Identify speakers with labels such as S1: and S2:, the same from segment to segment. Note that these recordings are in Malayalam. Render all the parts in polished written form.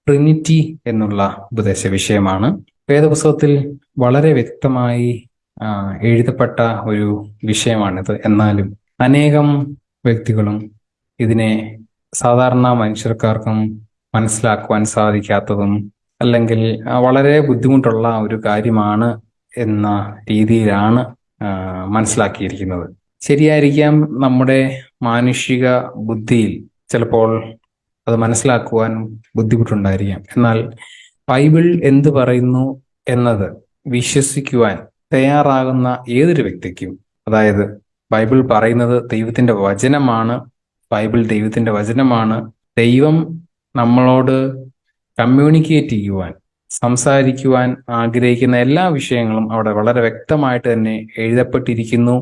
S1: ട്രിനിറ്റി എന്നുള്ള ഉപദേശ വിഷയമാണ്. വേദപുസ്തകത്തിൽ വളരെ വ്യക്തമായി എഴുതപ്പെട്ട ഒരു വിഷയമാണിത്. എന്നാലും അനേകം വ്യക്തികളും ഇതിനെ സാധാരണ മനുഷ്യർക്കാർക്കും മനസ്സിലാക്കുവാൻ സാധിക്കാത്തതും അല്ലെങ്കിൽ വളരെ ബുദ്ധിമുട്ടുള്ള ഒരു കാര്യമാണ് എന്ന രീതിയിലാണ് മനസ്സിലാക്കിയിരിക്കുന്നത്. ശരിയായിരിക്കാം, നമ്മുടെ മാനുഷിക ബുദ്ധിയിൽ ചിലപ്പോൾ അത് മനസ്സിലാക്കുവാൻ ബുദ്ധിമുട്ടുണ്ടായിരിക്കാം. എന്നാൽ ബൈബിൾ എന്ത് പറയുന്നു എന്നത് വിശ്വസിക്കുവാൻ തയ്യാറാകുന്ന ഏതൊരു വ്യക്തിക്കും, അതായത് ബൈബിൾ പറയുന്നത് ദൈവത്തിന്റെ വചനമാണ്, ബൈബിൾ ദൈവത്തിന്റെ വചനമാണ്, ദൈവം നമ്മളോട് കമ്മ്യൂണിക്കേറ്റ് ചെയ്യുവാൻ, സംസാരിക്കുവാൻ ആഗ്രഹിക്കുന്ന എല്ലാ വിഷയങ്ങളും അവിടെ വളരെ വ്യക്തമായിട്ട് തന്നെ എഴുതപ്പെട്ടിരിക്കുന്നു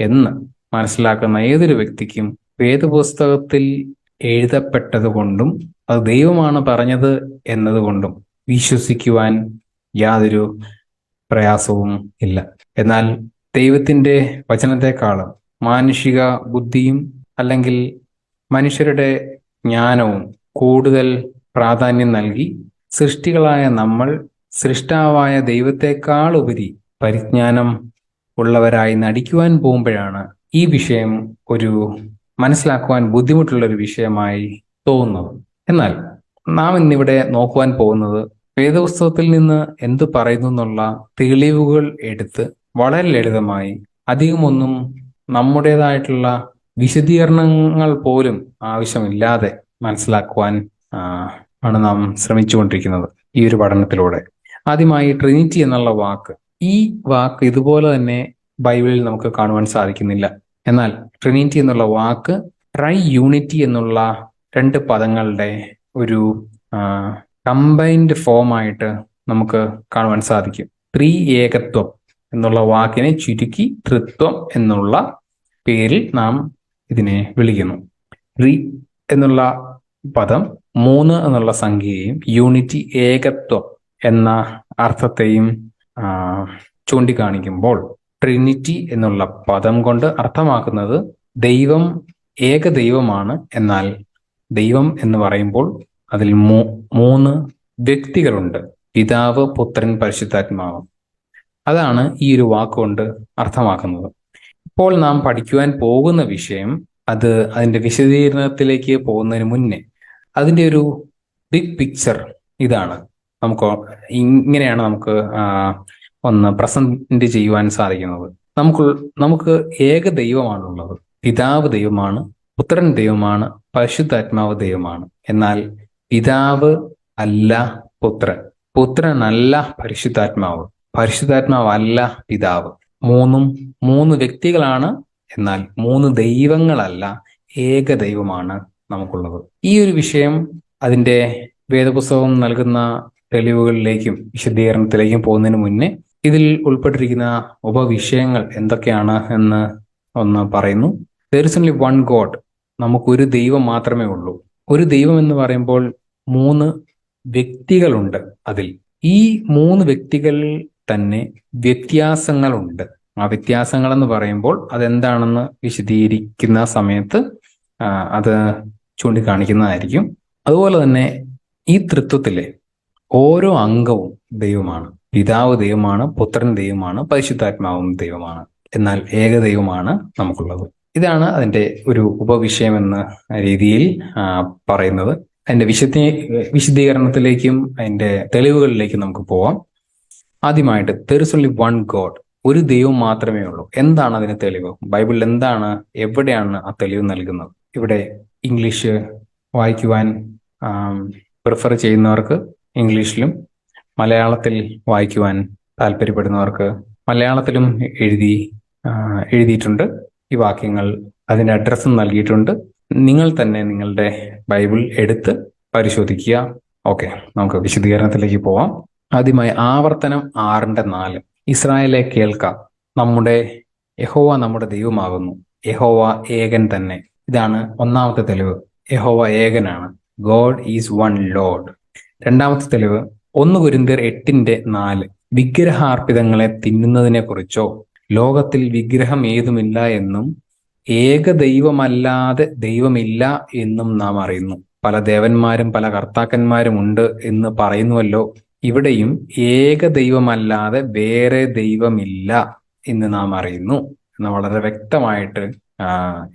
S1: എന്ന് മനസ്സിലാക്കുന്ന ഏതൊരു വ്യക്തിക്കും വേദപുസ്തകത്തിൽ എഴുതപ്പെട്ടത് കൊണ്ടും അത് ദൈവമാണ് പറഞ്ഞത് എന്നതുകൊണ്ടും വിശ്വസിക്കുവാൻ യാതൊരു പ്രയാസവും ഇല്ല. എന്നാൽ ദൈവത്തിന്റെ വചനത്തെക്കാളും മാനുഷിക ബുദ്ധിയും അല്ലെങ്കിൽ മനുഷ്യരുടെ ജ്ഞാനവും കൂടുതൽ പ്രാധാന്യം നൽകി സൃഷ്ടികളായ നമ്മൾ സൃഷ്ടാവായ ദൈവത്തെക്കാൾ ഉപരി പരിജ്ഞാനം ഉള്ളവരായി നടിക്കുവാൻ പോകുമ്പോഴാണ് ഈ വിഷയം ഒരു മനസ്സിലാക്കുവാൻ ബുദ്ധിമുട്ടുള്ള ഒരു വിഷയമായി തോന്നുന്നത്. എന്നാൽ നാം ഇന്നിവിടെ നോക്കുവാൻ പോകുന്നത് വേദപുസ്തകത്തിൽ നിന്ന് എന്തു പറയുന്നു എന്നുള്ള തെളിവുകൾ എടുത്ത് വളരെ ലളിതമായി, അധികമൊന്നും നമ്മുടേതായിട്ടുള്ള വിശദീകരണങ്ങൾ പോലും ആവശ്യമില്ലാതെ മനസ്സിലാക്കുവാൻ ആണ് നാം ശ്രമിച്ചുകൊണ്ടിരിക്കുന്നത് ഈ ഒരു പഠനത്തിലൂടെ. ആദ്യമായി ട്രിനിറ്റി എന്നുള്ള വാക്ക്, ഈ വാക്ക് ഇതുപോലെ തന്നെ ബൈബിളിൽ നമുക്ക് കാണുവാൻ സാധിക്കുന്നില്ല. എന്നാൽ ട്രിനിറ്റി എന്നുള്ള വാക്ക് ട്രൈ യൂണിറ്റി എന്നുള്ള രണ്ട് പദങ്ങളുടെ ഒരു കമ്പൈൻഡ് ഫോം ആയിട്ട് നമുക്ക് കാണുവാൻ സാധിക്കും. ത്രിയേകത്വം എന്നുള്ള വാക്കിനെ ചുരുക്കി ത്രിത്വം എന്നുള്ള പേരിൽ നാം ഇതിനെ വിളിക്കുന്നു. ത്രി എന്നുള്ള പദം 3 എന്നുള്ള സംഖ്യയെയും യൂണിറ്റി ഏകത്വം എന്ന അർത്ഥത്തെയും ചൂണ്ടിക്കാണിക്കുമ്പോൾ ട്രിനിറ്റി എന്നുള്ള പദം കൊണ്ട് അർത്ഥമാക്കുന്നത് ദൈവം ഏകദൈവമാണ്. എന്നാൽ ദൈവം എന്ന് പറയുമ്പോൾ അതിൽ 3 വ്യക്തികളുണ്ട്: പിതാവ്, പുത്രൻ, പരിശുദ്ധാത്മാവ്. അതാണ് ഈ ഒരു വാക്കുകൊണ്ട് അർത്ഥമാക്കുന്നത്. ഇപ്പോൾ നാം പഠിക്കുവാൻ പോകുന്ന വിഷയം അതിന്റെ വിശദീകരണത്തിലേക്ക് പോകുന്നതിന് മുന്നേ അതിന്റെ ഒരു ബിഗ് പിക്ചർ ഇതാണ്. ഇങ്ങനെയാണ് നമുക്ക് ഒന്ന് പ്രസന്റ് ചെയ്യുവാൻ സാധിക്കുന്നത്. നമുക്ക് ഏക ദൈവമാണുള്ളത്. പിതാവ് ദൈവമാണ്, പുത്രൻ ദൈവമാണ്, പരിശുദ്ധാത്മാവ് ദൈവമാണ്. എന്നാൽ പിതാവ് അല്ല പുത്രൻ, പുത്രനല്ല പരിശുദ്ധാത്മാവ്, പരിശുദ്ധാത്മാവ് അല്ല പിതാവ്. 3 വ്യക്തികളാണ്, എന്നാൽ 3 ദൈവങ്ങളല്ല, ഏക ദൈവമാണ് നമുക്കുള്ളത്. ഈ ഒരു വിഷയം അതിന്റെ വേദപുസ്തകം നൽകുന്ന തെളിവുകളിലേക്കും വിശദീകരണത്തിലേക്കും പോകുന്നതിന് മുന്നേ ഇതിൽ ഉൾപ്പെട്ടിരിക്കുന്ന ഉപവിഷയങ്ങൾ എന്തൊക്കെയാണ് എന്ന് ഒന്ന് പറയുന്നു. There is only one God. നമുക്കൊരു ദൈവം മാത്രമേ ഉള്ളൂ. ഒരു ദൈവം എന്ന് പറയുമ്പോൾ 3 വ്യക്തികളുണ്ട്. അതിൽ ഈ 3 വ്യക്തികളിൽ തന്നെ വ്യത്യാസങ്ങളുണ്ട്. ആ വ്യത്യാസങ്ങൾ എന്ന് പറയുമ്പോൾ അതെന്താണെന്ന് വിശദീകരിക്കുന്ന സമയത്ത് അത് ചൂണ്ടിക്കാണിക്കുന്നതായിരിക്കും. അതുപോലെ തന്നെ ഈ തൃത്വത്തിലെ ഓരോ അംഗവും ദൈവമാണ്. പിതാവ് ദൈവമാണ്, പുത്രൻ ദൈവമാണ്, പരിശുദ്ധാത്മാവും ദൈവമാണ്. എന്നാൽ ഏകദൈവമാണ് നമുക്കുള്ളത്. ഇതാണ് അതിന്റെ ഒരു ഉപവിഷയം എന്ന രീതിയിൽ പറയുന്നത്. അതിന്റെ വിശദീകരണത്തിലേക്കും അതിന്റെ തെളിവുകളിലേക്കും നമുക്ക് പോവാം. ആദ്യമായിട്ട് there is only one God. ഒരു ദൈവം മാത്രമേ ഉള്ളൂ. എന്താണ് അതിന് തെളിവ്? ബൈബിളിൽ എന്താണ്, എവിടെയാണ് ആ തെളിവ് നൽകുന്നത്? ഇവിടെ ഇംഗ്ലീഷ് വായിക്കുവാൻ പ്രിഫർ ചെയ്യുന്നവർക്ക് ഇംഗ്ലീഷിലും, മലയാളത്തിൽ വായിക്കുവാൻ താല്പര്യപ്പെടുന്നവർക്ക് മലയാളത്തിലും എഴുതിയിട്ടുണ്ട് ഈ വാക്യങ്ങൾ. അതിന്റെ അഡ്രസ്സും നൽകിയിട്ടുണ്ട്. നിങ്ങൾ തന്നെ നിങ്ങളുടെ ബൈബിൾ എടുത്ത് പരിശോധിക്കുക. ഓക്കെ, നമുക്ക് വിശദീകരണത്തിലേക്ക് പോവാം. ആദ്യമായി ആവർത്തനം 6:4. ഇസ്രായേലെ കേൾക്കാം, നമ്മുടെ യഹോവ നമ്മുടെ ദൈവമാകുന്നു, യഹോവ ഏകൻ തന്നെ. ഇതാണ് ഒന്നാമത്തെ തെളിവ്. യഹോവ ഏകനാണ്. God is one Lord. രണ്ടാമത്തെ തെളിവ് 1 കൊരിന്ത്യർ 8:4. വിഗ്രഹാർപ്പിതങ്ങളെ തിന്നുന്നതിനെ കുറിച്ചോ ലോകത്തിൽ വിഗ്രഹം ഏതുമില്ല എന്നും ഏക ദൈവമല്ലാതെ ദൈവമില്ല എന്നും നാം അറിയുന്നു. പല ദേവന്മാരും പല കർത്താക്കന്മാരും ഉണ്ട് എന്ന് പറയുന്നുവല്ലോ. ഇവിടെയും ഏക ദൈവമല്ലാതെ വേറെ ദൈവമില്ല എന്ന് നാം അറിയുന്നു എന്ന് വളരെ വ്യക്തമായിട്ട്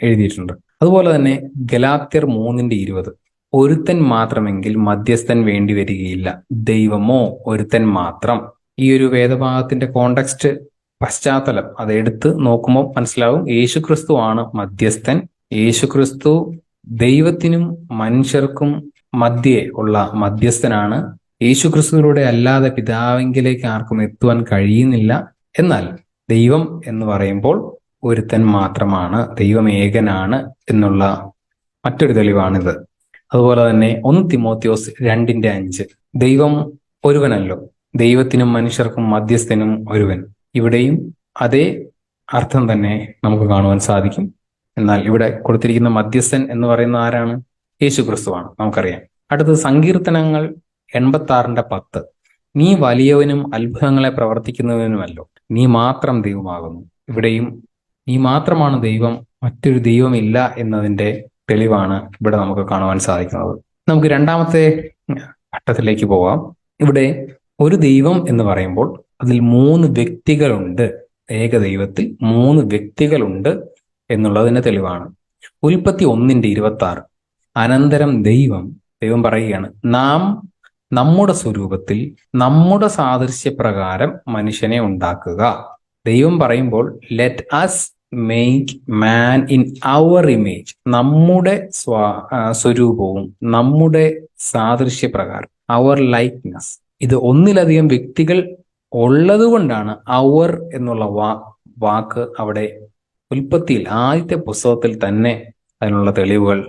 S1: എഴുതിയിട്ടുണ്ട്. അതുപോലെ തന്നെ ഗലാത്യർ 3:20 ഒരുത്തൻ മാത്രമെങ്കിൽ മധ്യസ്ഥൻ വേണ്ടി വരികയില്ല, ദൈവമോ ഒരുത്തൻ മാത്രം. ഈ ഒരു വേദഭാഗത്തിന്റെ കോണ്ടെക്സ്റ്റ്, പശ്ചാത്തലം അത് എടുത്ത് നോക്കുമ്പോൾ മനസ്സിലാവും യേശുക്രിസ്തു ആണ് മധ്യസ്ഥൻ. യേശുക്രിസ്തു ദൈവത്തിനും മനുഷ്യർക്കും മധ്യേ ഉള്ള മധ്യസ്ഥനാണ്. യേശുക്രിസ്തുവിലൂടെ അല്ലാതെ പിതാവിങ്കിലേക്ക് ആർക്കും എത്തുവാൻ കഴിയുന്നില്ല. എന്നാൽ ദൈവം എന്ന് പറയുമ്പോൾ ഒരുത്തൻ മാത്രമാണ്, ദൈവം ഏകനാണ് എന്നുള്ള മറ്റൊരു തെളിവാണിത്. അതുപോലെ തന്നെ 1 തിമോത്തിയോസ് 2:5 ദൈവം ഒരുവനല്ലോ, ദൈവത്തിനും മനുഷ്യർക്കും മധ്യസ്ഥനും ഒരുവൻ. ഇവിടെയും അതേ അർത്ഥം തന്നെ നമുക്ക് കാണുവാൻ സാധിക്കും. എന്നാൽ ഇവിടെ കൊടുത്തിരിക്കുന്ന മധ്യസ്ഥൻ എന്ന് പറയുന്ന ആരാണ്? യേശുക്രിസ്തുവാണ്, നമുക്കറിയാം. അടുത്തത് സങ്കീർത്തനങ്ങൾ 86:10 നീ വലിയവനും അത്ഭുതങ്ങളെ പ്രവർത്തിക്കുന്നവനുമല്ലോ, നീ മാത്രം ദൈവമാകുന്നു. ഇവിടെയും നീ മാത്രമാണ് ദൈവം, മറ്റൊരു ദൈവമില്ല എന്നതിന്റെ തെളിവാണ് ഇവിടെ നമുക്ക് കാണുവാൻ സാധിക്കുന്നത്. നമുക്ക് രണ്ടാമത്തെ ഘട്ടത്തിലേക്ക് പോവാം. ഇവിടെ ഒരു ദൈവം എന്ന് പറയുമ്പോൾ അതിൽ 3 വ്യക്തികളുണ്ട്. ഏക ദൈവത്തിൽ 3 വ്യക്തികളുണ്ട് എന്നുള്ളതിന്റെ തെളിവാണ്. ഉൽപ്പത്തി 1:26 അനന്തരം ദൈവം പറയുകയാണ്, നാം നമ്മുടെ സ്വരൂപത്തിൽ നമ്മുടെ സാദൃശ്യപ്രകാരം മനുഷ്യനെ ഉണ്ടാക്കുക. ദൈവം പറയുമ്പോൾ let us make man in our image, നമ്മുടെ സ്വരൂപവും നമ്മുടെ സാദൃശ്യപ്രകാരം, അവർ ലൈക്ക്നെസ്. ഇത് ഒന്നിലധികം വ്യക്തികൾ ഉള്ളത് കൊണ്ടാണ് അവർ എന്നുള്ള വാക്ക് അവിടെ ഉൽപ്പത്തിയിൽ ആദ്യത്തെ പുസ്തകത്തിൽ തന്നെ അതിനുള്ള തെളിവുകൾ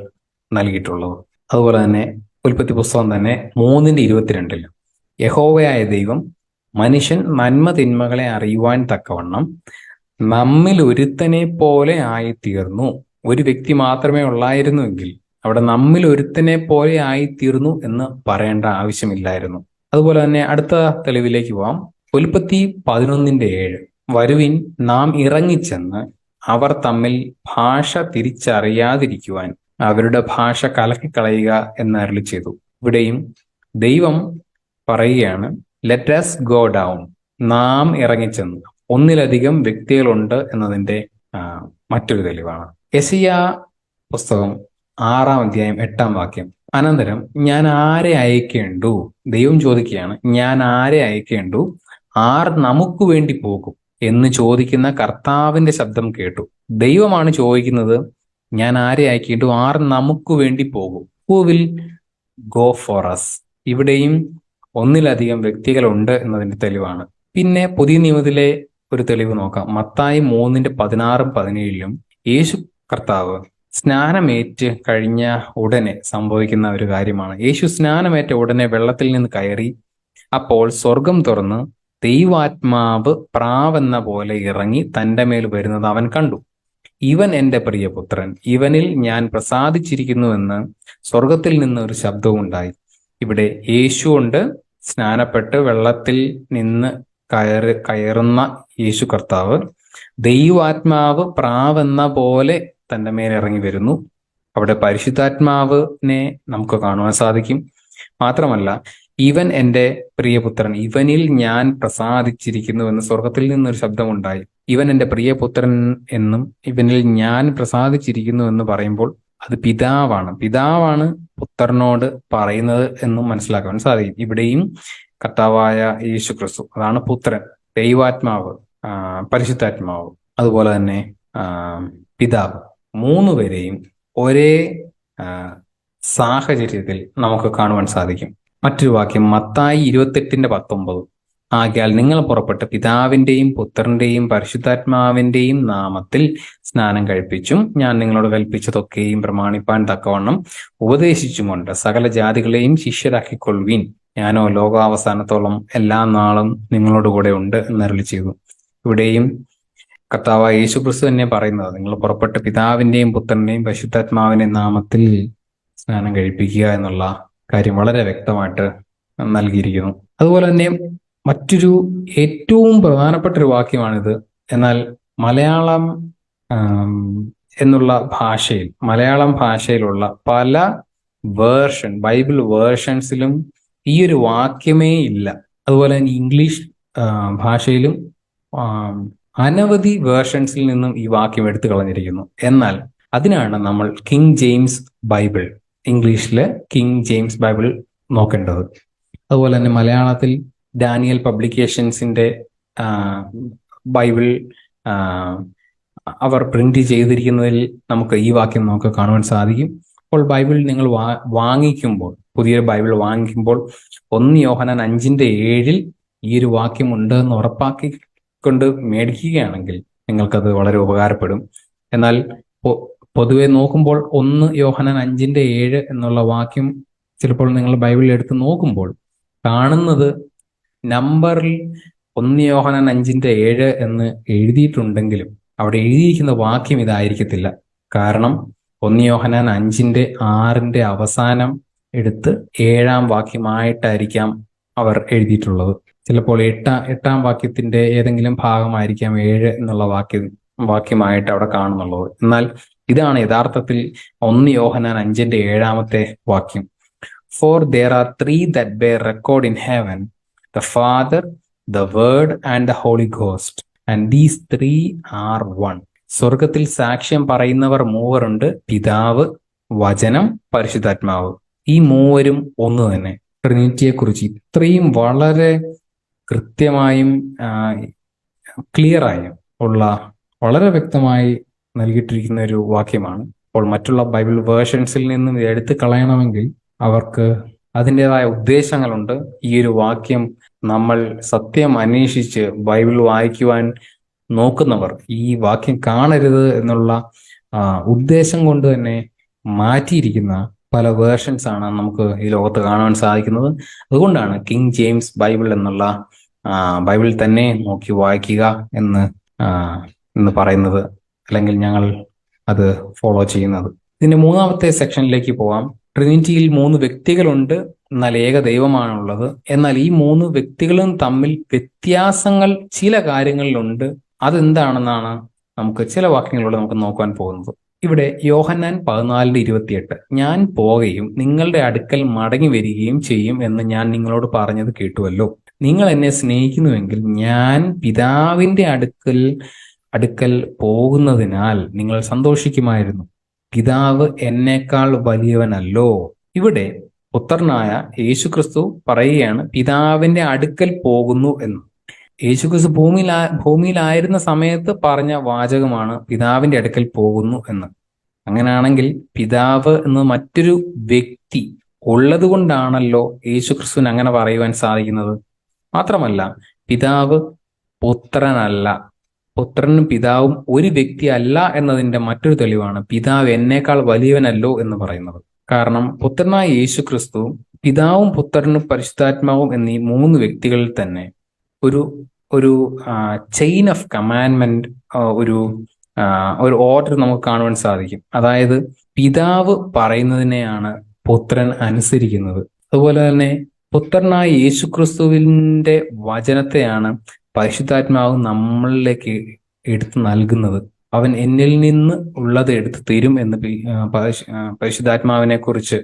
S1: നൽകിയിട്ടുള്ളത്. അതുപോലെ തന്നെ ഉൽപ്പത്തി പുസ്തകം തന്നെ 3:22 യഹോവയായ ദൈവം മനുഷ്യൻ നന്മ തിന്മകളെ അറിയുവാൻ തക്കവണ്ണം നമ്മിൽ ഒരുത്തനെ പോലെ ആയിത്തീർന്നു. ഒരു വ്യക്തി മാത്രമേ ഉള്ളായിരുന്നുവെങ്കിൽ അവിടെ നമ്മിൽ ഒരുത്തനെ പോലെ ആയിത്തീർന്നു എന്ന് പറയേണ്ട ആവശ്യമില്ലായിരുന്നു. അതുപോലെ തന്നെ അടുത്ത തെളിവിലേക്ക് പോവാം. ഉൽപ്പത്തി 11:7 വരുവിൻ നാം ഇറങ്ങിച്ചെന്ന് അവർ തമ്മിൽ ഭാഷ തിരിച്ചറിയാതിരിക്കുവാൻ അവരുടെ ഭാഷ കലക്കിക്കളയുക എന്ന് അരുളി ചെയ്തു. ഇവിടെയും ദൈവം പറയുകയാണ് ലെറ്റ് us ഗോ ഡൗൺ, നാം ഇറങ്ങിച്ചെന്ന്. ഒന്നിലധികം വ്യക്തികളുണ്ട് എന്നതിന്റെ മറ്റൊരു തെളിവാണ്. യെശയ്യാ പുസ്തകം 6:8 അനന്തരം ഞാൻ ആരെ അയക്കേണ്ടു? ദൈവം ചോദിക്കുകയാണ്, ഞാൻ ആരെ അയക്കേണ്ടു? ആർ നമുക്ക് വേണ്ടി പോകും എന്ന് ചോദിക്കുന്ന കർത്താവിന്റെ ശബ്ദം കേട്ടു. ദൈവമാണ് ചോദിക്കുന്നത്, ഞാൻ ആരെ അയക്കേണ്ടു? ആർ നമുക്ക് വേണ്ടി പോകും? Who will go for us? ഇവിടെയും ഒന്നിലധികം വ്യക്തികളുണ്ട് എന്നതിന്റെ തെളിവാണ്. പിന്നെ പുതിയ നിയമത്തിലെ ഒരു തെളിവ് നോക്കാം. മത്തായി 3:16-17 യേശു കർത്താവ് സ്നാനമേറ്റ് കഴിഞ്ഞ ഉടനെ സംഭവിക്കുന്ന ഒരു കാര്യമാണ്. യേശു സ്നാനമേറ്റ ഉടനെ വെള്ളത്തിൽ നിന്ന് കയറി. അപ്പോൾ സ്വർഗം തുറന്ന് ദൈവാത്മാവ് പ്രാവെന്ന പോലെ ഇറങ്ങി തൻ്റെ മേൽ വരുന്നത് അവൻ കണ്ടു. ഇവൻ എൻ്റെ പ്രിയപുത്രൻ, ഇവനിൽ ഞാൻ പ്രസാദിച്ചിരിക്കുന്നുവെന്ന് സ്വർഗത്തിൽ നിന്ന് ഒരു ശബ്ദവും ഉണ്ടായി. ഇവിടെ യേശു കൊണ്ട് സ്നാനപ്പെട്ട് വെള്ളത്തിൽ നിന്ന് കയറുന്ന യേശു കർത്താവ് ദൈവാത്മാവ് പ്രാവെന്ന പോലെ തൻ്റെ മേൽ ഇറങ്ങി വരുന്നു. അവിടെ പരിശുദ്ധാത്മാവിനെ നമുക്ക് കാണുവാൻ സാധിക്കും. മാത്രമല്ല ഇവൻ എൻ്റെ പ്രിയപുത്രൻ, ഇവനിൽ ഞാൻ പ്രസാദിച്ചിരിക്കുന്നുവെന്ന് സ്വർഗത്തിൽ നിന്നൊരു ശബ്ദമുണ്ടായി. ഇവൻ എൻ്റെ പ്രിയപുത്രൻ എന്നും ഇവനിൽ ഞാൻ പ്രസാദിച്ചിരിക്കുന്നു എന്ന് പറയുമ്പോൾ അത് പിതാവാണ് പുത്രനോട് പറയുന്നത് എന്നും മനസ്സിലാക്കാൻ സാധിക്കും. ഇവിടെയും കർത്താവായ യേശു ക്രിസ്തു, അതാണ് പുത്രൻ, ദൈവാത്മാവ്, പരിശുദ്ധാത്മാവ്, അതുപോലെ തന്നെ പിതാവ്, 3 പേരെയും ഒരേ സാഹചര്യത്തിൽ നമുക്ക് കാണുവാൻ സാധിക്കും. മറ്റൊരു വാക്യം മത്തായി 28:19 ആകയാൽ നിങ്ങൾ പുറപ്പെട്ട് പിതാവിന്റെയും പുത്രന്റെയും പരിശുദ്ധാത്മാവിന്റെയും നാമത്തിൽ സ്നാനം കഴിപ്പിച്ചും ഞാൻ നിങ്ങളോട് കൽപ്പിച്ചതൊക്കെയും പ്രമാണിപ്പാൻ തക്കവണ്ണം ഉപദേശിച്ചുമുണ്ട് സകല ജാതികളെയും ശിഷ്യരാക്കിക്കൊള്ളുവീൻ, ഞാനോ ലോകാവസാനത്തോളം എല്ലാ നാളും നിങ്ങളോട് കൂടെ ഉണ്ട് എന്നരുളി ചെയ്തു. ഇവിടെയും കർത്താവായ യേശു ക്രിസ്തു തന്നെ പറയുന്നത്, നിങ്ങൾ പുറപ്പെട്ട് പിതാവിന്റെയും പുത്രന്റെയും പരിശുദ്ധാത്മാവിന്റെ നാമത്തിൽ സ്നാനം കഴിപ്പിക്കുക എന്നുള്ള കാര്യം വളരെ വ്യക്തമായിട്ട് നൽകിയിരിക്കുന്നു. അതുപോലെ തന്നെ മറ്റൊരു ഏറ്റവും പ്രധാനപ്പെട്ട ഒരു വാക്യമാണിത്. എന്നാൽ മലയാളം എന്നുള്ള ഭാഷയിൽ, മലയാളം ഭാഷയിലുള്ള പല വേർഷൻ, ബൈബിൾ വേർഷൻസിലും ഈ ഒരു വാക്യമേ ഇല്ല. അതുപോലെ തന്നെ ഇംഗ്ലീഷ് ഭാഷയിലും അനവധി വേർഷൻസിൽ നിന്നും ഈ വാക്യം എടുത്തു കളഞ്ഞിരിക്കുന്നു. എന്നാൽ അതിനാണ് നമ്മൾ കിങ് ജെയിംസ് ബൈബിൾ, ഇംഗ്ലീഷിലെ കിങ് ജെയിംസ് ബൈബിൾ നോക്കേണ്ടത്. അതുപോലെ തന്നെ മലയാളത്തിൽ ഡാനിയൽ പബ്ലിക്കേഷൻസിന്റെ ബൈബിൾ അവർ പ്രിന്റ് ചെയ്തിരിക്കുന്നതിൽ നമുക്ക് ഈ വാക്യം നമുക്ക് കാണുവാൻ സാധിക്കും. അപ്പോൾ ബൈബിൾ നിങ്ങൾ വാങ്ങിക്കുമ്പോൾ, പുതിയൊരു ബൈബിൾ വാങ്ങിക്കുമ്പോൾ 1 യോഹന്നാൻ 5:7 ഈ ഒരു വാക്യം ഉണ്ട് എന്ന് ഉറപ്പാക്കിക്കൊണ്ട് മേടിക്കുകയാണെങ്കിൽ നിങ്ങൾക്കത് വളരെ ഉപകാരപ്പെടും. എന്നാൽ പൊതുവെ നോക്കുമ്പോൾ 1 യോഹന്നാൻ 5:7 എന്നുള്ള വാക്യം ചിലപ്പോൾ നിങ്ങൾ ബൈബിളിൽ എടുത്ത് നോക്കുമ്പോൾ കാണുന്നത് നമ്പറിൽ 1 യോഹന്നാൻ 5:7 എന്ന് എഴുതിയിട്ടുണ്ടെങ്കിലും അവിടെ എഴുതിയിരിക്കുന്ന വാക്യം ഇതായിരിക്കത്തില്ല. കാരണം 1 യോഹന്നാൻ 5:6 അവസാനം എടുത്ത് 7-ാം വാക്യമായിട്ടായിരിക്കാം അവർ എഴുതിയിട്ടുള്ളത്. ചിലപ്പോൾ എട്ടാം വാക്യത്തിന്റെ ഏതെങ്കിലും ഭാഗമായിരിക്കാം 7 എന്നുള്ള വാക്യമായിട്ട് അവിടെ കാണുന്നുള്ളത്. എന്നാൽ ഇതാണ് യഥാർത്ഥത്തിൽ 1 യോഹന്നാൻ 5:7 വാക്യം. For there are 3 that bear record in heaven, the Father, the Word and the Holy Ghost, and these 3 are one. സ്വർഗത്തിൽ സാക്ഷ്യം പറയുന്നവർ 3 ഉണ്ട്, പിതാവ്, വചനം, പരിശുദ്ധാത്മാവ്. ഈ 3 ഒന്ന് തന്നെ. ട്രിനിറ്റിയെ കുറിച്ച് ഇത്രയും വളരെ കൃത്യമായും ക്ലിയറായും ഉള്ള വളരെ വ്യക്തമായി നൽകിയിട്ടിരിക്കുന്ന ഒരു വാക്യമാണ്. അപ്പോൾ മറ്റുള്ള ബൈബിൾ വേർഷൻസിൽ നിന്നും എടുത്തു കളയണമെങ്കിൽ അവർക്ക് അതിൻ്റെതായ ഉദ്ദേശങ്ങളുണ്ട്. ഈ ഒരു വാക്യം നമ്മൾ സത്യം അന്വേഷിച്ച് ബൈബിൾ വായിക്കുവാൻ നോക്കുന്നവർ ഈ വാക്യം കാണരുത് എന്നുള്ള ഉദ്ദേശം കൊണ്ട് തന്നെ മാറ്റിയിരിക്കുന്ന പല വേർഷൻസ് ആണ് നമുക്ക് ഈ ലോകത്ത് കാണുവാൻ സാധിക്കുന്നത്. അതുകൊണ്ടാണ് കിങ് ജെയിംസ് ബൈബിൾ എന്നുള്ള ബൈബിൾ തന്നെ നോക്കി വായിക്കുക എന്ന് പറയുന്നത്, അല്ലെങ്കിൽ ഞങ്ങൾ അത് ഫോളോ ചെയ്യുന്നത്. ഇതിന്റെ 3-ാമത്തെ സെക്ഷനിലേക്ക് പോവാം. ട്രിനിറ്റിയിൽ 3 വ്യക്തികളുണ്ട്, എന്നാൽ ഏക ദൈവമാണുള്ളത്. എന്നാൽ ഈ 3 വ്യക്തികളും തമ്മിൽ വ്യത്യാസങ്ങൾ ചില കാര്യങ്ങളിലുണ്ട്. അതെന്താണെന്നാണ് നമുക്ക് ചില വാക്യങ്ങളിലൂടെ നമുക്ക് നോക്കാൻ പോകുന്നത്. ഇവിടെ യോഹന്നാൻ 14:28, ഞാൻ പോകുകയും നിങ്ങളുടെ അടുക്കൽ മടങ്ങി വരികയും ചെയ്യും എന്ന് ഞാൻ നിങ്ങളോട് പറഞ്ഞത് കേട്ടുവല്ലോ. നിങ്ങൾ എന്നെ സ്നേഹിക്കുന്നുവെങ്കിൽ ഞാൻ പിതാവിന്റെ അടുക്കൽ പോകുന്നതിനാൽ നിങ്ങൾ സന്തോഷിക്കുമായിരുന്നു. പിതാവ് എന്നേക്കാൾ വലിയവനല്ലോ. ഇവിടെ പുത്രനായ യേശുക്രിസ്തു പറയുകയാണ് പിതാവിന്റെ അടുക്കൽ പോകുന്നു എന്ന്. യേശുക്രിസ്തു ഭൂമിയിലായിരുന്ന സമയത്ത് പറഞ്ഞ വാചകമാണ് പിതാവിന്റെ അടുക്കൽ പോകുന്നു എന്ന്. അങ്ങനെയാണെങ്കിൽ പിതാവ് എന്ന് മറ്റൊരു വ്യക്തി ഉള്ളത് കൊണ്ടാണല്ലോ യേശുക്രിസ്തുവിന് അങ്ങനെ പറയുവാൻ സാധിക്കുന്നത്. മാത്രമല്ല, പിതാവ് പുത്രനല്ല, പുത്രനും പിതാവും ഒരു വ്യക്തി അല്ല എന്നതിന്റെ മറ്റൊരു തെളിവാണ് പിതാവ് എന്നേക്കാൾ വലിയവനല്ലോ എന്ന് പറയുന്നത്. കാരണം പുത്രനായ യേശുക്രിസ്തു പിതാവും പുത്രനും പരിശുദ്ധാത്മാവും എന്നീ 3 വ്യക്തികളിൽ തന്നെ ഒരു ചെയിൻ ഓഫ് കമാൻഡ്മെന്റ്, ഒരു ഓർഡർ നമുക്ക് കാണുവാൻ സാധിക്കും. അതായത് പിതാവ് പറയുന്നതിനെയാണ് പുത്രൻ അനുസരിക്കുന്നത്. അതുപോലെ തന്നെ പുത്രനായ യേശുക്രിസ്തുവിന്റെ വചനത്തെയാണ് പരിശുദ്ധാത്മാവ് നമ്മളിലേക്ക് എടുത്തു നൽകുന്നത്. അവൻ എന്നിൽ നിന്ന് ഉള്ളത് എടുത്തു തരും എന്ന് പരിശുദ്ധാത്മാവിനെ കുറിച്ച്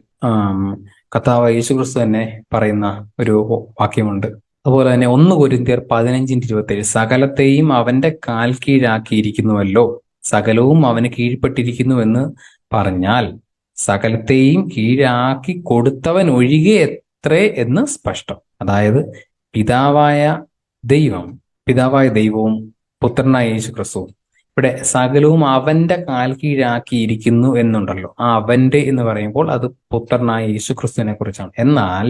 S1: കർത്താവ് യേശുക്രിസ്തു തന്നെ പറയുന്ന ഒരു വാക്യമുണ്ട്. അതുപോലെ തന്നെ 1 കൊരിന്ത്യർ 15:27, സകലത്തെയും അവന്റെ കാൽ കീഴാക്കിയിരിക്കുന്നുവല്ലോ. സകലവും അവന് കീഴ്പ്പെട്ടിരിക്കുന്നുവെന്ന് പറഞ്ഞാൽ സകലത്തെയും കീഴാക്കി കൊടുത്തവൻ ഒഴികെ എത്രേ എന്ന് സ്പഷ്ടം. അതായത് പിതാവായ ദൈവവും പുത്രനായ യേശുക്രിസ്തുവും ഇവിടെ സകലവും അവന്റെ കാൽ കീഴാക്കിയിരിക്കുന്നു എന്നുണ്ടല്ലോ. ആ അവന്റെ എന്ന് പറയുമ്പോൾ അത് പുത്രനായ യേശുക്രിസ്തുവിനെ കുറിച്ചാണ്. എന്നാൽ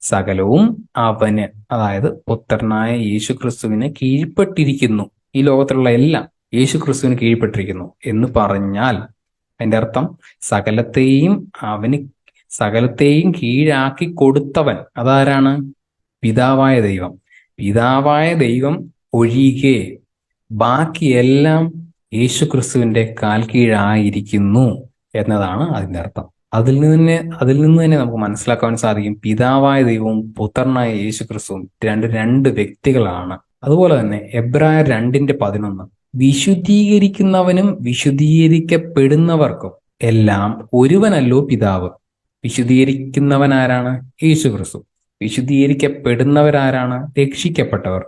S1: സകലവും അവന്, അതായത് പുത്രനായ യേശുക്രിസ്തുവിന് കീഴ്പ്പെട്ടിരിക്കുന്നു. ഈ ലോകത്തിലുള്ള എല്ലാം യേശുക്രിസ്തുവിന് കീഴ്പ്പെട്ടിരിക്കുന്നു എന്ന് പറഞ്ഞാൽ അതിന്റെ അർത്ഥം സകലത്തെയും കീഴാക്കി കൊടുത്തവൻ അതാരാണ്? പിതാവായ ദൈവം ഒഴികെ ബാക്കിയെല്ലാം യേശുക്രിസ്തുവിന്റെ കാൽ കീഴായിരിക്കുന്നു എന്നതാണ് അതിന്റെ അർത്ഥം. അതിൽ നിന്ന് തന്നെ നമുക്ക് മനസ്സിലാക്കാൻ സാധിക്കും പിതാവായ ദൈവവും പുത്രനായ യേശുക്രിസ്തുവും രണ്ട് വ്യക്തികളാണ്. അതുപോലെ തന്നെ എബ്രായർ 2:11, വിശുദ്ധീകരിക്കുന്നവനും വിശുദ്ധീകരിക്കപ്പെടുന്നവർക്കും എല്ലാം ഒരുവനല്ലോ പിതാവ്, വിശുദ്ധീകരിക്കുന്നവൻ ആരാണ്? യേശു ക്രിസ്തു. വിശുദ്ധീകരിക്കപ്പെടുന്നവരാരാണ്? രക്ഷിക്കപ്പെട്ടവർ.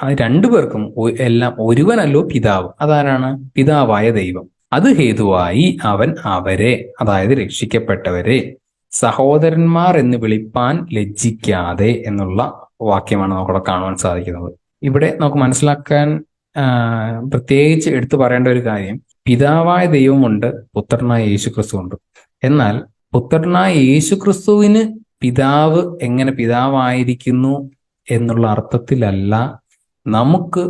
S1: ആ രണ്ടുപേർക്കും എല്ലാം ഒരുവനല്ലോ പിതാവ്. അതാരാണ്? പിതാവായ ദൈവം. അത് ഹേതുവായി അവൻ അവരെ, അതായത് രക്ഷിക്കപ്പെട്ടവരെ, സഹോദരന്മാർ എന്ന് വിളിപ്പാൻ ലജ്ജിക്കാതെ എന്നുള്ള വാക്യമാണ് നമുക്കിവിടെ കാണുവാൻ സാധിക്കുന്നത്. ഇവിടെ നമുക്ക് മനസ്സിലാക്കാൻ പ്രത്യേകിച്ച് എടുത്തു പറയേണ്ട ഒരു കാര്യം, പിതാവായ ദൈവമുണ്ട്, പുത്രനായ യേശു ക്രിസ്തു ഉണ്ട്. എന്നാൽ പുത്രനായ യേശു ക്രിസ്തുവിന് പിതാവ് എങ്ങനെ പിതാവായിരിക്കുന്നു എന്നുള്ള അർത്ഥത്തിലല്ല നമുക്ക്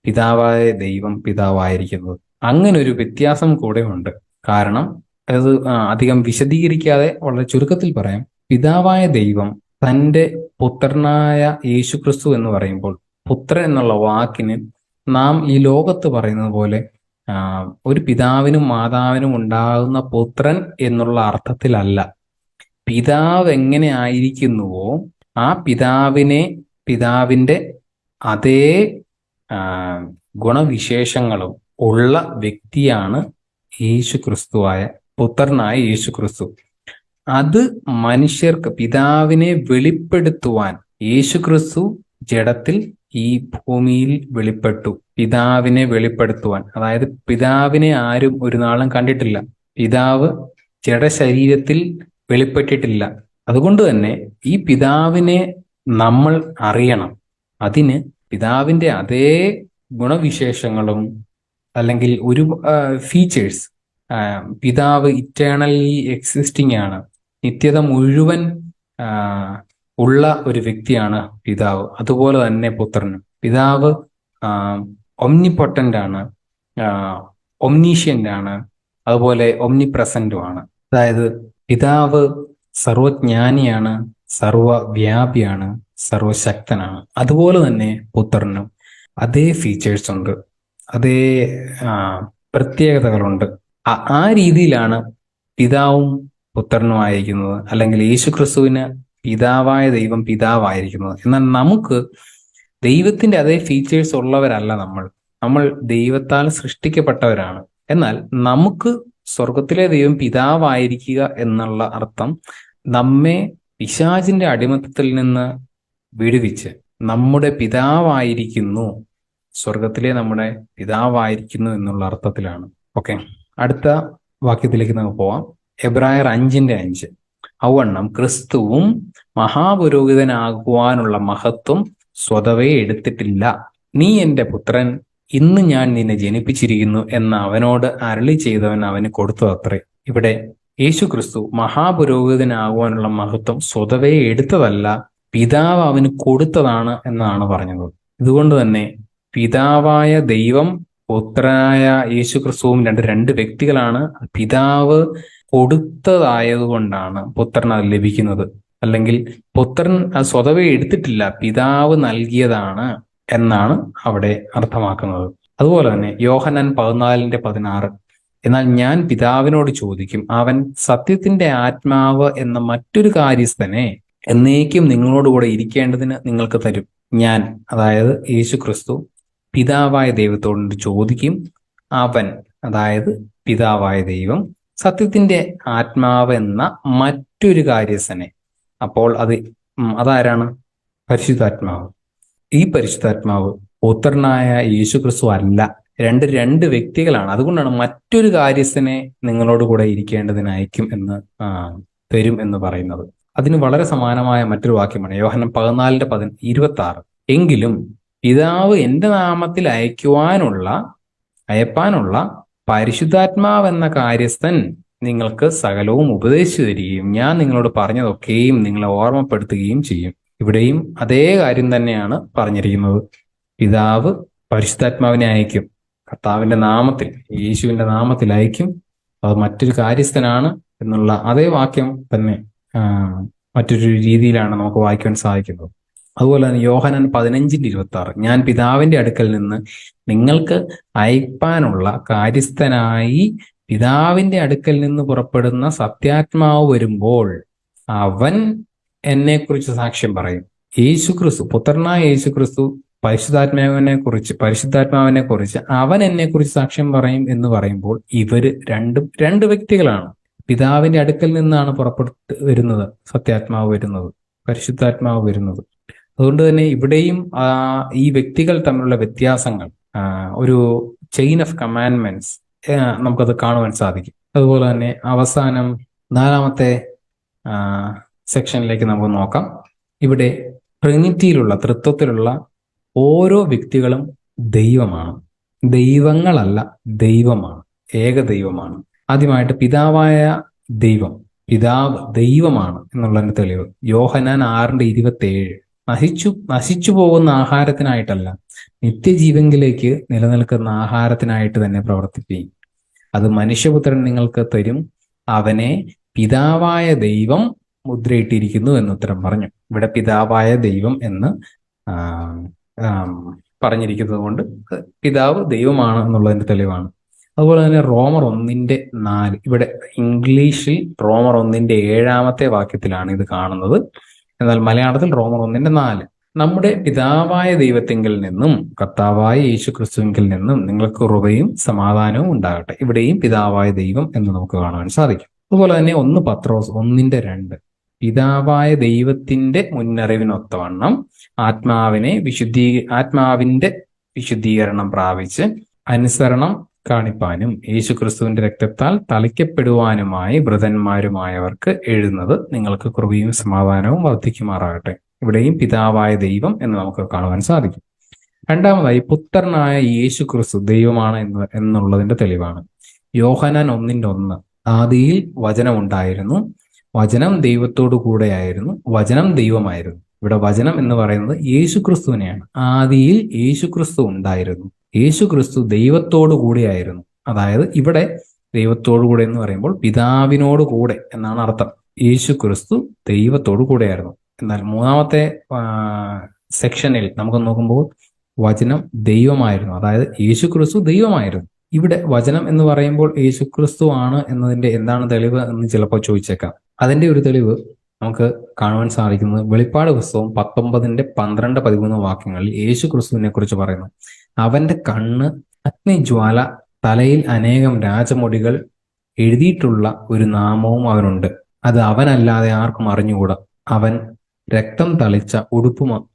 S1: പിതാവായ ദൈവം പിതാവായിരിക്കുന്നത്. അങ്ങനെ ഒരു വ്യത്യാസം കൂടെ ഉണ്ട്. കാരണം അത് അധികം വിശദീകരിക്കാതെ വളരെ ചുരുക്കത്തിൽ പറയാം. പിതാവായ ദൈവം തൻ്റെ പുത്രനായ യേശു ക്രിസ്തു എന്ന് പറയുമ്പോൾ, പുത്രൻ എന്നുള്ള വാക്കിന് നാം ഈ ലോകത്ത് പറയുന്നത് പോലെ ഒരു പിതാവിനും മാതാവിനും ഉണ്ടാകുന്ന പുത്രൻ എന്നുള്ള അർത്ഥത്തിലല്ല. പിതാവ് എങ്ങനെ ആയിരിക്കുന്നുവോ ആ പിതാവിന്റെ അതേ ഗുണവിശേഷങ്ങളും ഉള്ള വ്യക്തിയാണ് യേശു ക്രിസ്തുവായ പുത്രനായ യേശു ക്രിസ്തു. അത് മനുഷ്യർക്ക് പിതാവിനെ വെളിപ്പെടുത്തുവാൻ യേശു ക്രിസ്തു ജഡത്തിൽ ഈ ഭൂമിയിൽ വെളിപ്പെട്ടു. പിതാവിനെ വെളിപ്പെടുത്തുവാൻ, അതായത് പിതാവിനെ ആരും ഒരു നാളും കണ്ടിട്ടില്ല. പിതാവ് ജഡശരീരത്തിൽ വെളിപ്പെട്ടിട്ടില്ല. അതുകൊണ്ട് തന്നെ ഈ പിതാവിനെ നമ്മൾ അറിയണം. അതിന് പിതാവിന്റെ അതേ ഗുണവിശേഷങ്ങളും അല്ലെങ്കിൽ ഒരു ഫീച്ചേഴ്സ്, പിതാവ് ഇറ്റേണലി എക്സിസ്റ്റിംഗ് ആണ്, നിത്യത മുഴുവൻ ഉള്ള ഒരു വ്യക്തിയാണ് പിതാവ്. അതുപോലെ തന്നെ പുത്രനും. പിതാവ് ഒംനിപൊട്ടന്റ് ആണ്, ഒംനീഷ്യന്റ് ആണ്, അതുപോലെ ഒംനിപ്രസന്റുമാണ്. അതായത് പിതാവ് സർവജ്ഞാനിയാണ്, സർവവ്യാപിയാണ്, സർവശക്തനാണ്. അതുപോലെ തന്നെ പുത്രനും അതേ ഫീച്ചേഴ്സ് ഉണ്ട്, അതേ പ്രത്യേകതകളുണ്ട്. ആ രീതിയിലാണ് പിതാവും പുത്രനുമായിരിക്കുന്നത്, അല്ലെങ്കിൽ യേശു ക്രിസ്തുവിന് പിതാവായ ദൈവം പിതാവായിരിക്കുന്നത്. എന്നാൽ നമുക്ക് ദൈവത്തിന്റെ അതേ ഫീച്ചേഴ്സ് ഉള്ളവരല്ല. നമ്മൾ ദൈവത്താൽ സൃഷ്ടിക്കപ്പെട്ടവരാണ്. എന്നാൽ നമുക്ക് സ്വർഗത്തിലെ ദൈവം പിതാവായിരിക്കുക എന്നുള്ള അർത്ഥം നമ്മെ പിശാചിന്റെ അടിമത്തത്തിൽ നിന്ന് വിടുവിച്ച് നമ്മുടെ പിതാവായിരിക്കുന്നു, സ്വർഗത്തിലെ നമ്മുടെ പിതാവായിരിക്കുന്നു എന്നുള്ള അർത്ഥത്തിലാണ്. ഓക്കെ, അടുത്ത വാക്യത്തിലേക്ക് നമുക്ക് പോവാം. എബ്രായർ 5:5. ഔവണ്ണം ക്രിസ്തുവും മഹാപുരോഹിതനാകുവാനുള്ള മഹത്വം സ്വതവേ എടുത്തിട്ടില്ല. നീ എൻ്റെ പുത്രൻ, ഇന്ന് ഞാൻ നിന്നെ ജനിപ്പിച്ചിരിക്കുന്നു എന്ന് അവനോട് അരുളി ചെയ്തവൻ അവന് കൊടുത്തതത്രേ. ഇവിടെ യേശു ക്രിസ്തു മഹാപുരോഹിതനാകുവാനുള്ള മഹത്വം സ്വതവേ എടുത്തതല്ല, പിതാവ് അവന് കൊടുത്തതാണ് എന്നാണ് പറഞ്ഞത്. ഇതുകൊണ്ട് തന്നെ പിതാവായ ദൈവം പുത്രനായ യേശു ക്രിസ്തുവും രണ്ട് വ്യക്തികളാണ്. പിതാവ് കൊടുത്തതായതുകൊണ്ടാണ് പുത്രൻ അത് ലഭിക്കുന്നത്. അല്ലെങ്കിൽ പുത്രൻ അത് സ്വതവേ എടുത്തിട്ടില്ല, പിതാവ് നൽകിയതാണ് എന്നാണ് അവിടെ അർത്ഥമാക്കുന്നത്. അതുപോലെ തന്നെ യോഹന്നാൻ 14:16. എന്നാൽ ഞാൻ പിതാവിനോട് ചോദിക്കും, അവൻ സത്യത്തിന്റെ ആത്മാവ് എന്ന മറ്റൊരു കാര്യസ്ഥനെ എന്നേക്കും നിങ്ങളോടുകൂടെ ഇരിക്കേണ്ടതിന് നിങ്ങൾക്ക് തരും. ഞാൻ, അതായത് യേശു ക്രിസ്തു, പിതാവായ ദൈവത്തോട് ചോദിക്കും. അവൻ, അതായത് പിതാവായ ദൈവം, സത്യത്തിന്റെ ആത്മാവ് എന്ന മറ്റൊരു കാര്യസ്ഥനെ. അപ്പോൾ അതാരാണ്? പരിശുദ്ധാത്മാവ്. ഈ പരിശുദ്ധാത്മാവ് പുത്രനായ യേശു ക്രിസ്തു അല്ല, രണ്ട് വ്യക്തികളാണ്. അതുകൊണ്ടാണ് മറ്റൊരു കാര്യസ്ഥനെ നിങ്ങളോട് കൂടെ ഇരിക്കേണ്ടതിന് അയക്കും എന്ന് തരും എന്ന് പറയുന്നത്. അതിന് വളരെ സമാനമായ മറ്റൊരു വാക്യമാണ് യോഹന്നാൻ 14:26. എങ്കിലും പിതാവ് എൻ്റെ നാമത്തിൽ അയപ്പാനുള്ള പരിശുദ്ധാത്മാവെന്ന കാര്യസ്ഥൻ നിങ്ങൾക്ക് സകലവും ഉപദേശിച്ചു തരികയും ഞാൻ നിങ്ങളോട് പറഞ്ഞതൊക്കെയും നിങ്ങളെ ഓർമ്മപ്പെടുത്തുകയും ചെയ്യും. ഇവിടെയും അതേ കാര്യം തന്നെയാണ് പറഞ്ഞിരിക്കുന്നത്. പിതാവ് പരിശുദ്ധാത്മാവിനെ അയക്കും, കർത്താവിന്റെ നാമത്തിൽ, യേശുവിന്റെ നാമത്തിൽ അയക്കും. അത് മറ്റൊരു കാര്യസ്ഥനാണ് എന്നുള്ള അതേ വാക്യം തന്നെ മറ്റൊരു രീതിയിലാണ് നമുക്ക് വായിക്കാൻ സാധിക്കുന്നത്. അതുപോലെ തന്നെ യോഹന്നാൻ 15:26. ഞാൻ പിതാവിന്റെ അടുക്കൽ നിന്ന് നിങ്ങൾക്ക് അയപ്പാനുള്ള കാര്യസ്ഥനായി പിതാവിന്റെ അടുക്കൽ നിന്ന് പുറപ്പെടുന്ന സത്യാത്മാവ് വരുമ്പോൾ അവൻ എന്നെക്കുറിച്ച് സാക്ഷ്യം പറയും. യേശു ക്രിസ്തു, പുത്രനായ യേശു ക്രിസ്തു പരിശുദ്ധാത്മാവിനെ കുറിച്ച് അവൻ എന്നെക്കുറിച്ച് സാക്ഷ്യം പറയും എന്ന് പറയുമ്പോൾ ഇവര് രണ്ട് വ്യക്തികളാണ്. പിതാവിന്റെ അടുക്കൽ നിന്നാണ് പുറപ്പെട്ട് വരുന്നത് സത്യാത്മാവ് വരുന്നത്, പരിശുദ്ധാത്മാവ് വരുന്നത്. അതുകൊണ്ട് തന്നെ ഇവിടെയും ഈ വ്യക്തികൾ തമ്മിലുള്ള വ്യത്യാസങ്ങൾ, ഒരു ചെയിൻ ഓഫ് കമാൻഡ്മെന്റ്സ് നമുക്കത് കാണുവാൻ സാധിക്കും. അതുപോലെ തന്നെ അവസാനം 4-ാമത്തെ സെക്ഷനിലേക്ക് നമുക്ക് നോക്കാം. ഇവിടെ ട്രിനിറ്റിയിലുള്ള, തൃത്വത്തിലുള്ള ഓരോ വ്യക്തികളും ദൈവമാണ്. ദൈവങ്ങളല്ല, ദൈവമാണ്, ഏക ദൈവമാണ്. ആദ്യമായിട്ട് പിതാവായ ദൈവം, പിതാവ് ദൈവമാണ് എന്നുള്ളതിന്റെ തെളിവ് യോഹന്നാൻ 6:27. നശിച്ചു പോകുന്ന ആഹാരത്തിനായിട്ടല്ല, നിത്യജീവങ്കിലേക്ക് നിലനിൽക്കുന്ന ആഹാരത്തിനായിട്ട് തന്നെ പ്രവർത്തിക്കുകയും അത് മനുഷ്യപുത്രൻ നിങ്ങൾക്ക് തരും, അവനെ പിതാവായ ദൈവം മുദ്രയിട്ടിരിക്കുന്നു എന്നുത്തരം പറഞ്ഞു. ഇവിടെ പിതാവായ ദൈവം എന്ന് പറഞ്ഞിരിക്കുന്നത് കൊണ്ട് പിതാവ് ദൈവമാണ് എന്നുള്ളതിന്റെ തെളിവാണ്. അതുപോലെ തന്നെ റോമർ 1:4, ഇവിടെ ഇംഗ്ലീഷിൽ റോമർ 1:7 വാക്യത്തിലാണ് ഇത് കാണുന്നത്. എന്നാൽ മലയാളത്തിൽ റോമർ 1:4, നമ്മുടെ പിതാവായ ദൈവത്തിങ്കിൽ നിന്നും കർത്താവായ യേശു ക്രിസ്തുവിങ്കിൽ നിന്നും നിങ്ങൾക്ക് കൃപയും സമാധാനവും ഉണ്ടാകട്ടെ. ഇവിടെയും പിതാവായ ദൈവം എന്ന് നമുക്ക് കാണുവാൻ സാധിക്കും. അതുപോലെ തന്നെ 1 പത്രോസ് 1:2, പിതാവായ ദൈവത്തിന്റെ മുന്നറിവിനൊത്തവണ്ണം ആത്മാവിന്റെ വിശുദ്ധീകരണം പ്രാപിച്ച് അനുസരണം കാണിപ്പാനും യേശുക്രിസ്തുവിന്റെ രക്തത്താൽ തളിക്കപ്പെടുവാനുമായി വൃതന്മാരുമായവർക്ക് എഴുതുന്നത് നിങ്ങൾക്ക് കൃപയും സമാധാനവും വർദ്ധിക്കുമാറാകട്ടെ. ഇവിടെയും പിതാവായ ദൈവം എന്ന് നമുക്ക് കാണുവാൻ സാധിക്കും. രണ്ടാമതായി പുത്രനായ യേശു ക്രിസ്തു ദൈവമാണ് എന്നുള്ളതിന്റെ തെളിവാണ് യോഹന്നാൻ 1:1. ആദിയിൽ വചനം ഉണ്ടായിരുന്നു, വചനം ദൈവത്തോടു കൂടെയായിരുന്നു, വചനം ദൈവമായിരുന്നു. ഇവിടെ വചനം എന്ന് പറയുന്നത് യേശുക്രിസ്തുവിനെയാണ്. ആദിയിൽ യേശുക്രിസ്തു ഉണ്ടായിരുന്നു, യേശുക്രിസ്തു ദൈവത്തോടു കൂടെയായിരുന്നു. അതായത് ഇവിടെ ദൈവത്തോടു കൂടെ എന്ന് പറയുമ്പോൾ പിതാവിനോട് കൂടെ എന്നാണ് അർത്ഥം. യേശുക്രിസ്തു ദൈവത്തോടു കൂടെയായിരുന്നു. എന്നാൽ 3-ാമത്തെ സെക്ഷനിൽ നമുക്ക് നോക്കുമ്പോൾ വചനം ദൈവമായിരുന്നു, അതായത് യേശുക്രിസ്തു ദൈവമായിരുന്നു. ഇവിടെ വചനം എന്ന് പറയുമ്പോൾ യേശുക്രിസ്തു ആണ് എന്നതിന്റെ എന്താണ് തെളിവ് എന്ന് ചിലപ്പോൾ ചോദിച്ചേക്കാം. അതിന്റെ ഒരു തെളിവ് നമുക്ക് കാണുവാൻ സാധിക്കുന്നത് വെളിപ്പാട് പുസ്തകം 19:12-13 വാക്യങ്ങളിൽ യേശുക്രിസ്തുവിനെ കുറിച്ച് പറയുന്നു. അവന്റെ കണ്ണ് അഗ്നിജ്വാല, തലയിൽ അനേകം രാജമുടികൾ, എഴുതിയിട്ടുള്ള ഒരു നാമവും അവനുണ്ട്, അത് അവനല്ലാതെ ആർക്കും അറിഞ്ഞുകൂടാ. അവൻ രക്തം തളിച്ച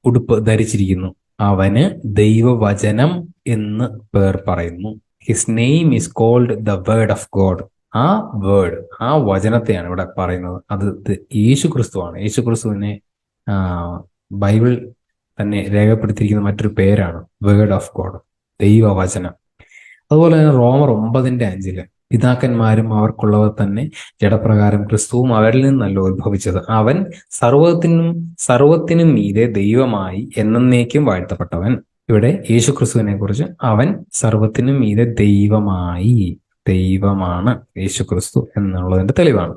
S1: ഉടുപ്പ് ധരിച്ചിരിക്കുന്നു, അവന് ദൈവവചനം എന്ന് പേർ പറയുന്നു. His name is called the word of God. ആ വേർഡ്, ആ വചനത്തെയാണ് ഇവിടെ പറയുന്നത്. അത് യേശുക്രിസ്തുവാണ്. യേശുക്രിസ്തുവിനെ ബൈബിൾ തന്നെ രേഖപ്പെടുത്തിയിരിക്കുന്ന മറ്റൊരു പേരാണ് വേർഡ് ഓഫ് ഗോഡ്, ദൈവവചനം. അതുപോലെ തന്നെ റോമർ 9:5 പിതാക്കന്മാരും അവർക്കുള്ളവർ തന്നെ ജഡപ്രകാരം ക്രിസ്തുവും അവരിൽ നിന്നല്ല ഉത്ഭവിച്ചത്, അവൻ സർവത്തിനും മീതെ ദൈവമായി എന്നേക്കും വാഴ്ത്തപ്പെട്ടവൻ. ഇവിടെ യേശുക്രിസ്തുവിനെ കുറിച്ച് അവൻ സർവത്തിനും മീതെ ദൈവമായി, ദൈവമാണ് യേശുക്രിസ്തു എന്നുള്ളതിന്റെ തെളിവാണ്.